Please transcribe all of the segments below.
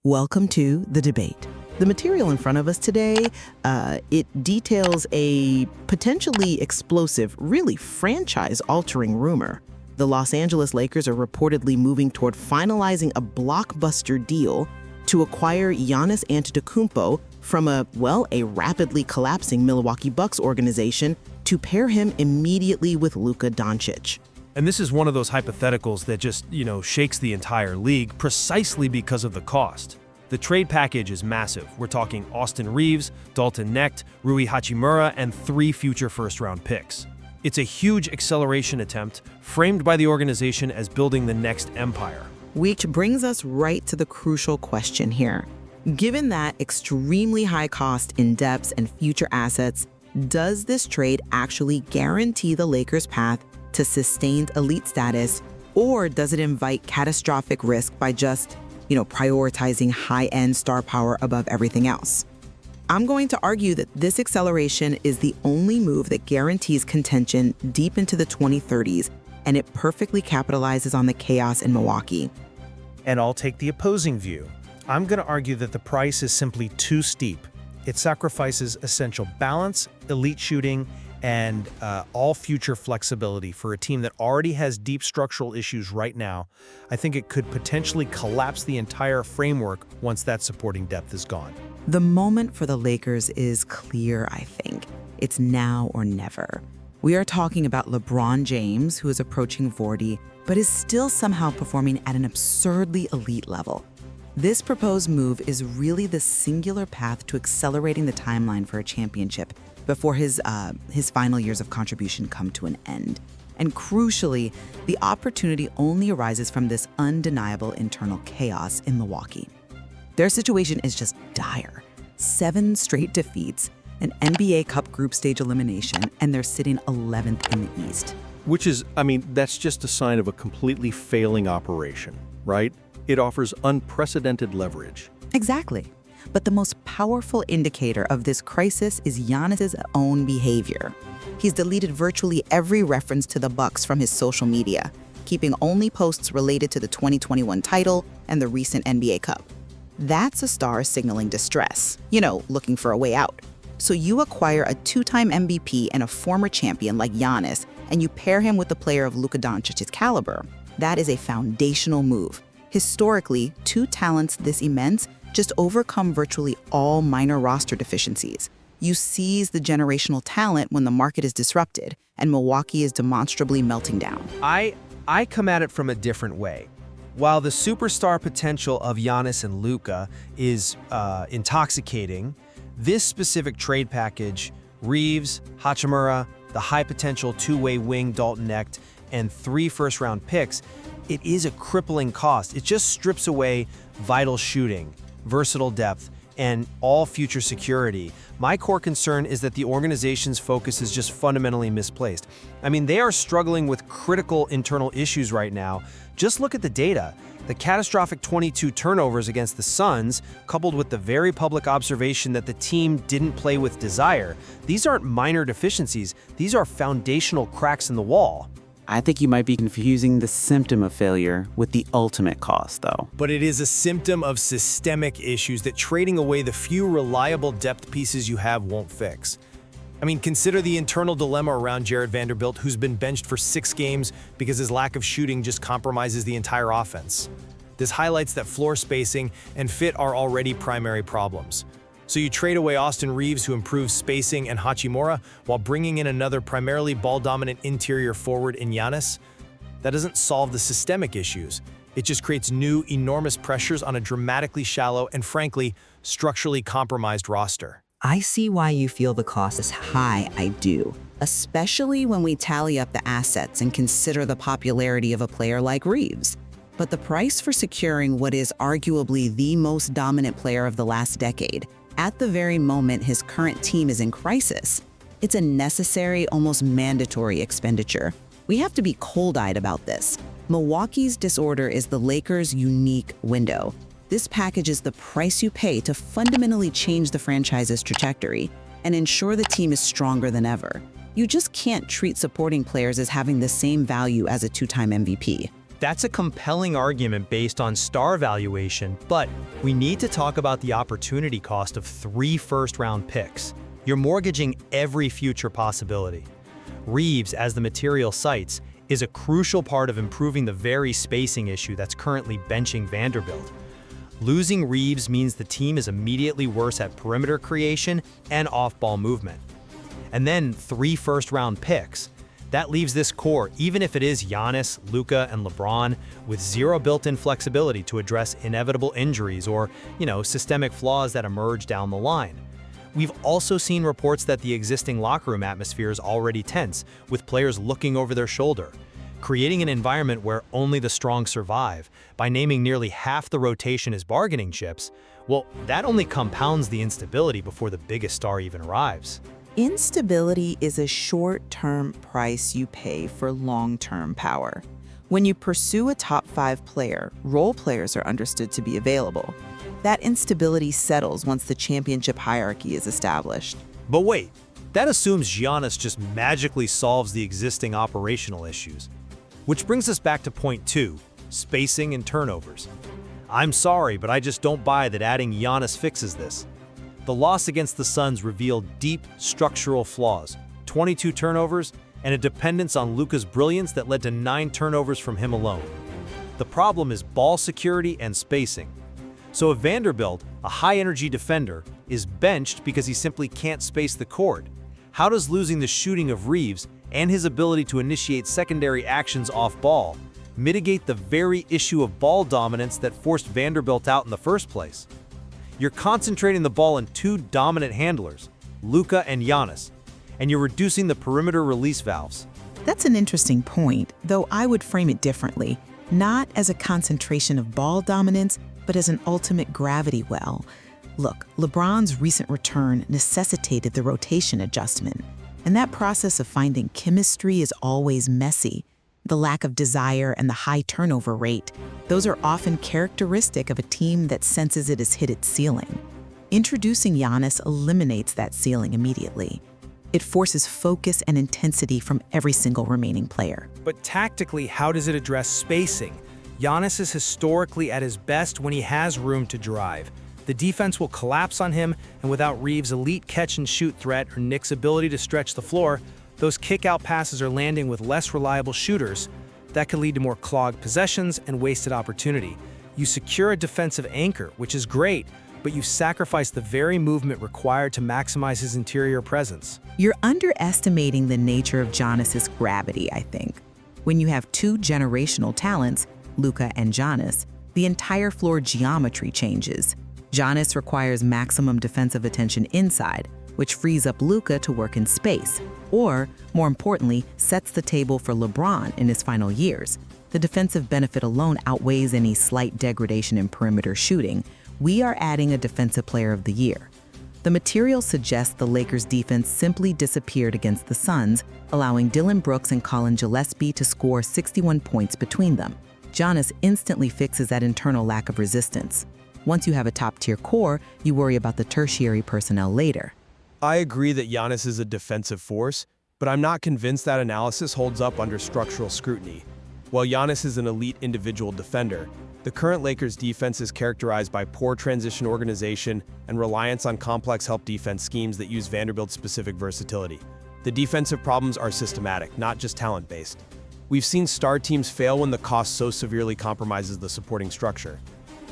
Welcome to The Debate. The material in front of us today, it details a potentially explosive, really franchise-altering rumor. The Los Angeles Lakers are reportedly moving toward finalizing a blockbuster deal to acquire Giannis Antetokounmpo from a rapidly collapsing Milwaukee Bucks organization to pair him immediately with Luka Doncic. And this is one of those hypotheticals that just, shakes the entire league precisely because of the cost. The trade package is massive. We're talking Austin Reeves, Dalton Knecht, Rui Hachimura, and 3 future first-round picks. It's a huge acceleration attempt framed by the organization as building the next empire. Which brings us right to the crucial question here. Given that extremely high cost in depth and future assets, does this trade actually guarantee the Lakers' path to sustained elite status, or does it invite catastrophic risk by just, prioritizing high-end star power above everything else? I'm going to argue that this acceleration is the only move that guarantees contention deep into the 2030s, and it perfectly capitalizes on the chaos in Milwaukee. And I'll take the opposing view. I'm going to argue that the price is simply too steep. It sacrifices essential balance, elite shooting, and all future flexibility for a team that already has deep structural issues right now. I think it could potentially collapse the entire framework once that supporting depth is gone. The moment for the Lakers is clear, I think. It's now or never. We are talking about LeBron James, who is approaching 40, but is still somehow performing at an absurdly elite level. This proposed move is really the singular path to accelerating the timeline for a championship before his final years of contribution come to an end. And crucially, the opportunity only arises from this undeniable internal chaos in Milwaukee. Their situation is just dire. 7 straight defeats, an NBA Cup group stage elimination, and they're sitting 11th in the East. Which is, that's just a sign of a completely failing operation, right? It offers unprecedented leverage. Exactly. But the most powerful indicator of this crisis is Giannis's own behavior. He's deleted virtually every reference to the Bucks from his social media, keeping only posts related to the 2021 title and the recent NBA Cup. That's a star signaling distress, looking for a way out. So you acquire a 2-time MVP and a former champion like Giannis, and you pair him with a player of Luka Doncic's caliber. That is a foundational move. Historically, 2 talents this immense just overcome virtually all minor roster deficiencies. You seize the generational talent when the market is disrupted, and Milwaukee is demonstrably melting down. I come at it from a different way. While the superstar potential of Giannis and Luka is intoxicating, this specific trade package, Reeves, Hachimura, the high-potential 2-way wing Dalton Knecht, and 3 first-round picks, it is a crippling cost. It just strips away vital shooting, versatile depth, and all future security. My core concern is that the organization's focus is just fundamentally misplaced. They are struggling with critical internal issues right now. Just look at the data. The catastrophic 22 turnovers against the Suns, coupled with the very public observation that the team didn't play with desire, these aren't minor deficiencies. These are foundational cracks in the wall. I think you might be confusing the symptom of failure with the ultimate cost, though. But it is a symptom of systemic issues that trading away the few reliable depth pieces you have won't fix. Consider the internal dilemma around Jared Vanderbilt, who's been benched for 6 games because his lack of shooting just compromises the entire offense. This highlights that floor spacing and fit are already primary problems. So you trade away Austin Reeves, who improves spacing, and Hachimura, while bringing in another primarily ball-dominant interior forward in Giannis? That doesn't solve the systemic issues. It just creates new, enormous pressures on a dramatically shallow and, frankly, structurally compromised roster. I see why you feel the cost is high, I do. Especially when we tally up the assets and consider the popularity of a player like Reeves. But the price for securing what is arguably the most dominant player of the last decade, at the very moment his current team is in crisis, it's a necessary, almost mandatory expenditure. We have to be cold-eyed about this. Milwaukee's disorder is the Lakers' unique window. This package is the price you pay to fundamentally change the franchise's trajectory and ensure the team is stronger than ever. You just can't treat supporting players as having the same value as a 2-time MVP. That's a compelling argument based on star valuation, but we need to talk about the opportunity cost of 3 first-round picks. You're mortgaging every future possibility. Reeves, as the material cites, is a crucial part of improving the very spacing issue that's currently benching Vanderbilt. Losing Reeves means the team is immediately worse at perimeter creation and off-ball movement. And then 3 first-round picks. That leaves this core, even if it is Giannis, Luka, and LeBron, with 0 built-in flexibility to address inevitable injuries or, systemic flaws that emerge down the line. We've also seen reports that the existing locker room atmosphere is already tense, with players looking over their shoulder. Creating an environment where only the strong survive, by naming nearly half the rotation as bargaining chips, well, that only compounds the instability before the biggest star even arrives. Instability is a short-term price you pay for long-term power. When you pursue a top 5 player, role players are understood to be available. That instability settles once the championship hierarchy is established. But wait, that assumes Giannis just magically solves the existing operational issues. Which brings us back to point 2, spacing and turnovers. I'm sorry, but I just don't buy that adding Giannis fixes this. The loss against the Suns revealed deep structural flaws, 22 turnovers, and a dependence on Luka's brilliance that led to 9 turnovers from him alone. The problem is ball security and spacing. So if Vanderbilt, a high-energy defender, is benched because he simply can't space the court, how does losing the shooting of Reeves and his ability to initiate secondary actions off-ball mitigate the very issue of ball dominance that forced Vanderbilt out in the first place? You're concentrating the ball in 2 dominant handlers, Luka and Giannis, and you're reducing the perimeter release valves. That's an interesting point, though I would frame it differently, not as a concentration of ball dominance, but as an ultimate gravity well. Look, LeBron's recent return necessitated the rotation adjustment, and that process of finding chemistry is always messy. The lack of desire and the high turnover rate, those are often characteristic of a team that senses it has hit its ceiling. Introducing Giannis eliminates that ceiling immediately. It forces focus and intensity from every single remaining player. But tactically, how does it address spacing? Giannis is historically at his best when he has room to drive. The defense will collapse on him, and without Reeves' elite catch-and-shoot threat or Nick's ability to stretch the floor, those kick-out passes are landing with less reliable shooters. That could lead to more clogged possessions and wasted opportunity. You secure a defensive anchor, which is great, but you sacrifice the very movement required to maximize his interior presence. You're underestimating the nature of Giannis's gravity, I think. When you have 2 generational talents, Luka and Giannis, the entire floor geometry changes. Giannis requires maximum defensive attention inside, which frees up Luka to work in space, or, more importantly, sets the table for LeBron in his final years. The defensive benefit alone outweighs any slight degradation in perimeter shooting. We are adding a Defensive Player of the Year. The material suggests the Lakers' defense simply disappeared against the Suns, allowing Dillon Brooks and Colin Gillespie to score 61 points between them. Giannis instantly fixes that internal lack of resistance. Once you have a top-tier core, you worry about the tertiary personnel later. I agree that Giannis is a defensive force, but I'm not convinced that analysis holds up under structural scrutiny. While Giannis is an elite individual defender, the current Lakers defense is characterized by poor transition organization and reliance on complex help defense schemes that use Vanderbilt's specific versatility. The defensive problems are systematic, not just talent-based. We've seen star teams fail when the cost so severely compromises the supporting structure.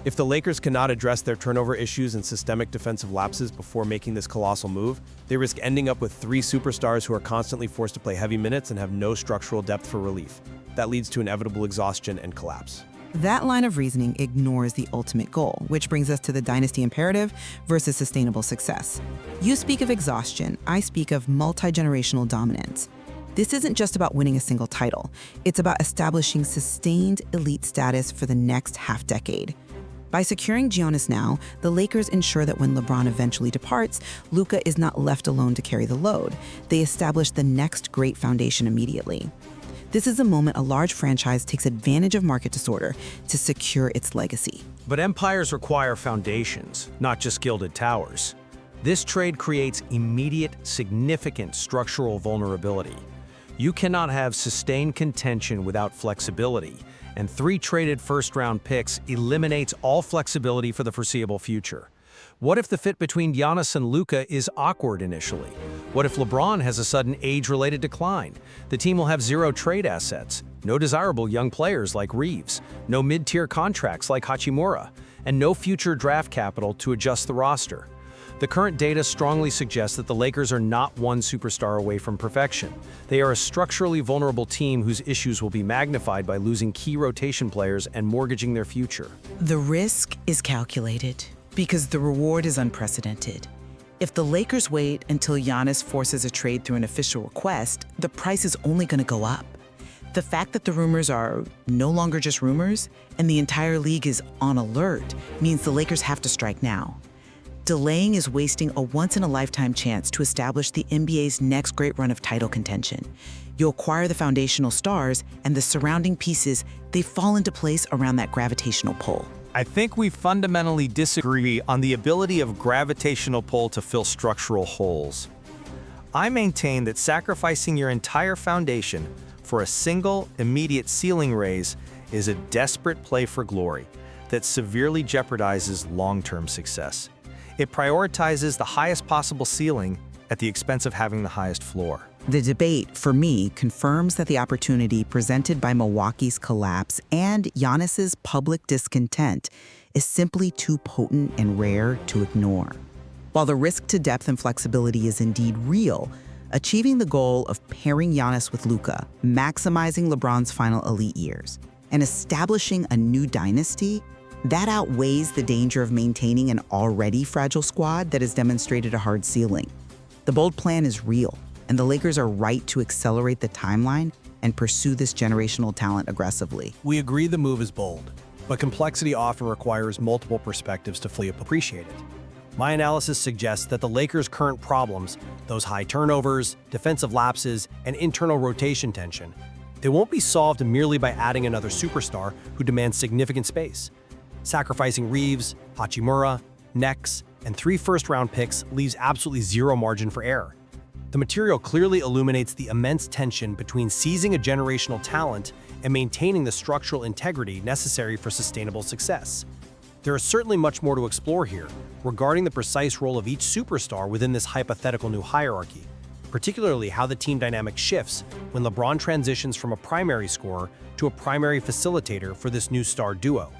If the Lakers cannot address their turnover issues and systemic defensive lapses before making this colossal move, they risk ending up with 3 superstars who are constantly forced to play heavy minutes and have no structural depth for relief. That leads to inevitable exhaustion and collapse. That line of reasoning ignores the ultimate goal, which brings us to the dynasty imperative versus sustainable success. You speak of exhaustion, I speak of multi-generational dominance. This isn't just about winning a single title. It's about establishing sustained elite status for the next half-decade. By securing Giannis now, the Lakers ensure that when LeBron eventually departs, Luka is not left alone to carry the load. They establish the next great foundation immediately. This is a moment a large franchise takes advantage of market disorder to secure its legacy. But empires require foundations, not just gilded towers. This trade creates immediate, significant structural vulnerability. You cannot have sustained contention without flexibility, and 3 traded first-round picks eliminates all flexibility for the foreseeable future. What if the fit between Giannis and Luka is awkward initially? What if LeBron has a sudden age-related decline? The team will have 0 trade assets, no desirable young players like Reeves, no mid-tier contracts like Hachimura, and no future draft capital to adjust the roster. The current data strongly suggests that the Lakers are not one superstar away from perfection. They are a structurally vulnerable team whose issues will be magnified by losing key rotation players and mortgaging their future. The risk is calculated because the reward is unprecedented. If the Lakers wait until Giannis forces a trade through an official request, the price is only going to go up. The fact that the rumors are no longer just rumors and the entire league is on alert means the Lakers have to strike now. Delaying is wasting a once-in-a-lifetime chance to establish the NBA's next great run of title contention. You acquire the foundational stars, and the surrounding pieces, they fall into place around that gravitational pull. I think we fundamentally disagree on the ability of gravitational pull to fill structural holes. I maintain that sacrificing your entire foundation for a single, immediate ceiling raise is a desperate play for glory that severely jeopardizes long-term success. It prioritizes the highest possible ceiling at the expense of having the highest floor. The debate, for me, confirms that the opportunity presented by Milwaukee's collapse and Giannis's public discontent is simply too potent and rare to ignore. While the risk to depth and flexibility is indeed real, achieving the goal of pairing Giannis with Luka, maximizing LeBron's final elite years, and establishing a new dynasty, that outweighs the danger of maintaining an already fragile squad that has demonstrated a hard ceiling. The bold plan is real, and the Lakers are right to accelerate the timeline and pursue this generational talent aggressively. We agree the move is bold, but complexity often requires multiple perspectives to fully appreciate it. My analysis suggests that the Lakers' current problems, those high turnovers, defensive lapses, and internal rotation tension, they won't be solved merely by adding another superstar who demands significant space. Sacrificing Reeves, Hachimura, Nex, and 3 first-round picks leaves absolutely 0 margin for error. The material clearly illuminates the immense tension between seizing a generational talent and maintaining the structural integrity necessary for sustainable success. There is certainly much more to explore here regarding the precise role of each superstar within this hypothetical new hierarchy, particularly how the team dynamic shifts when LeBron transitions from a primary scorer to a primary facilitator for this new star duo.